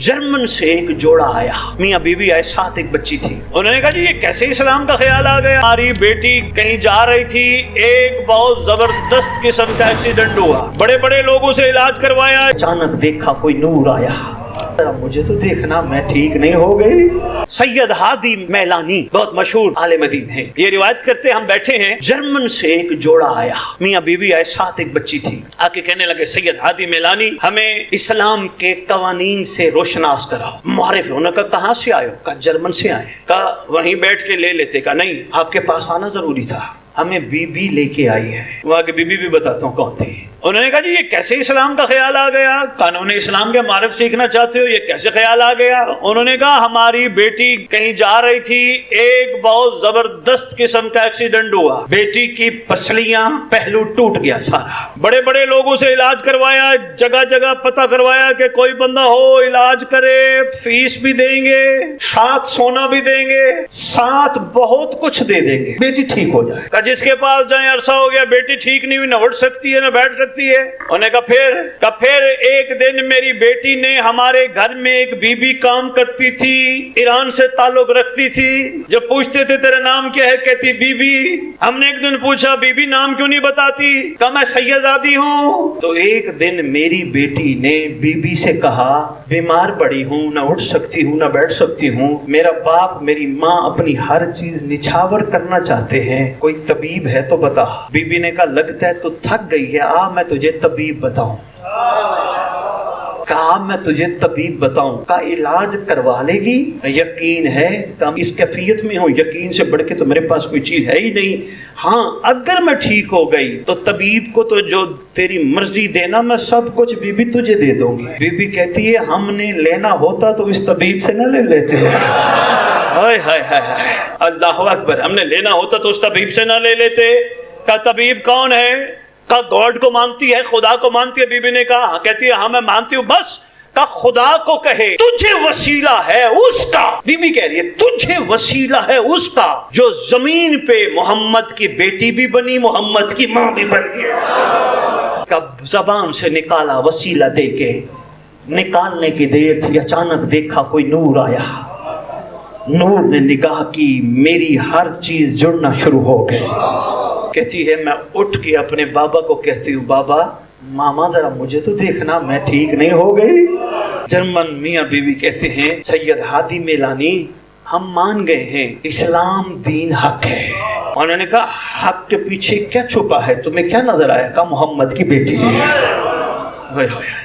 German से एक जोड़ा आया, मियाँ बीवी आए, साथ एक बच्ची थी। उन्होंने कहा जी ये कैसे इस्लाम का ख्याल आ गया। हमारी बेटी कहीं जा रही थी, एक बहुत जबरदस्त किस्म का एक्सीडेंट हुआ, बड़े बड़े लोगों से इलाज करवाया, अचानक देखा कोई नूर आया, मुझे तो देखना मैं ठीक नहीं हो गई। सैयद हादी मेलानी बहुत मशहूर आलिम दीन है, ये रिवायत करते हम बैठे हैं, जर्मन से एक जोड़ा आया, मियाँ बीवी आए, साथ एक बच्ची थी। आके कहने लगे सैयद हादी मेलानी हमें इस्लाम के कवानीन से रोशनास कराओ। मारिफ उन्होंने कहा कहाँ से आए हो? कहा जर्मन से आए। कहा वहीं बैठ के ले लेते। कहा नहीं आपके पास आना जरूरी था, हमें बीबी लेके आई है। वहां की बीबी भी बताता हूँ कौन थी। उन्होंने कहा जी ये कैसे इस्लाम का ख्याल आ गया, कानून इस्लाम के मारिफ सीखना चाहते हो, ये कैसे ख्याल आ गया? उन्होंने कहा हमारी बेटी कहीं जा रही थी, एक बहुत जबरदस्त किस्म का एक्सीडेंट हुआ, बेटी की पसलियां पहलू टूट गया सारा, बड़े बड़े लोगों से इलाज करवाया, जगह जगह पता करवाया कि कोई बंदा हो इलाज करे, फीस भी देंगे, साथ सोना भी देंगे, साथ बहुत कुछ दे देंगे, बेटी ठीक हो जाए। जिसके पास जाए अरसा हो गया, बेटी ठीक नहीं हुई, न उठ सकती है न बैठ सकती है। उन्होंने कहा फिर एक दिन मेरी बेटी ने, हमारे घर में एक बीबी काम करती थी, ईरान से ताल्लुक रखती थी, जब पूछते थे तेरा नाम क्या है, कहती बीबी। हमने एक दिन पूछा बीबी नाम क्यों नहीं बताती? कहा मैं सैयदादी हूँ। तो एक दिन मेरी बेटी ने बीबी से कहा बीमार पड़ी हूँ, न उठ सकती हूँ न बैठ सकती हूँ, मेरा बाप मेरी माँ अपनी हर चीज निछावर करना चाहते हैं, कोई तबीब है तो बता। बीबी ने कहा लगता है तो थक गई है, आ मैं तुझे तबीब बताऊं। कहा मैं तुझे तबीब बताऊं, का इलाज करवा लेगी? यकीन है कम इस कैफियत में हूं, यकीन से बढ़ के तो मेरे पास कोई चीज है ही नहीं। हाँ अगर मैं ठीक हो गई तो तबीब को तो जो तेरी मर्जी देना मैं सब कुछ बीबी तुझे दे दूंगी। बीबी कहती है हमने लेना होता तो इस तबीब से न ले लेते हैं। हाय हाय हाय अल्लाह अकबर, हमने लेना होता तो उस तबीब से न ले लेते। का तबीब कौन है? का गॉड को मानती है, खुदा को मानती है? बीबी ने कहा, कहती है हाँ मैं मानती हूँ। बस का खुदा को कहे तुझे वसीला है उसका। बीबी कह रही है तुझे वसीला है उसका जो जमीन पे मोहम्मद की बेटी भी बनी, मोहम्मद की माँ भी बनी है। कब जबान से निकाला वसीला दे के, निकालने की देर थी, अचानक देखा कोई नूर आया, नूर ने निगाह की, मेरी हर चीज जुड़ना शुरू हो गई। कहती है मैं उठ के अपने बाबा को कहती हूँ बाबा मामा जरा मुझे तो देखना मैं ठीक नहीं हो गई। जर्मन मियाँ बीवी कहते हैं सैयद हादी मेलानी हम मान गए हैं इस्लाम दीन हक है। उन्होंने कहा हक के पीछे क्या छुपा है, तुम्हें क्या नजर आया? कहा मोहम्मद की बेटी है।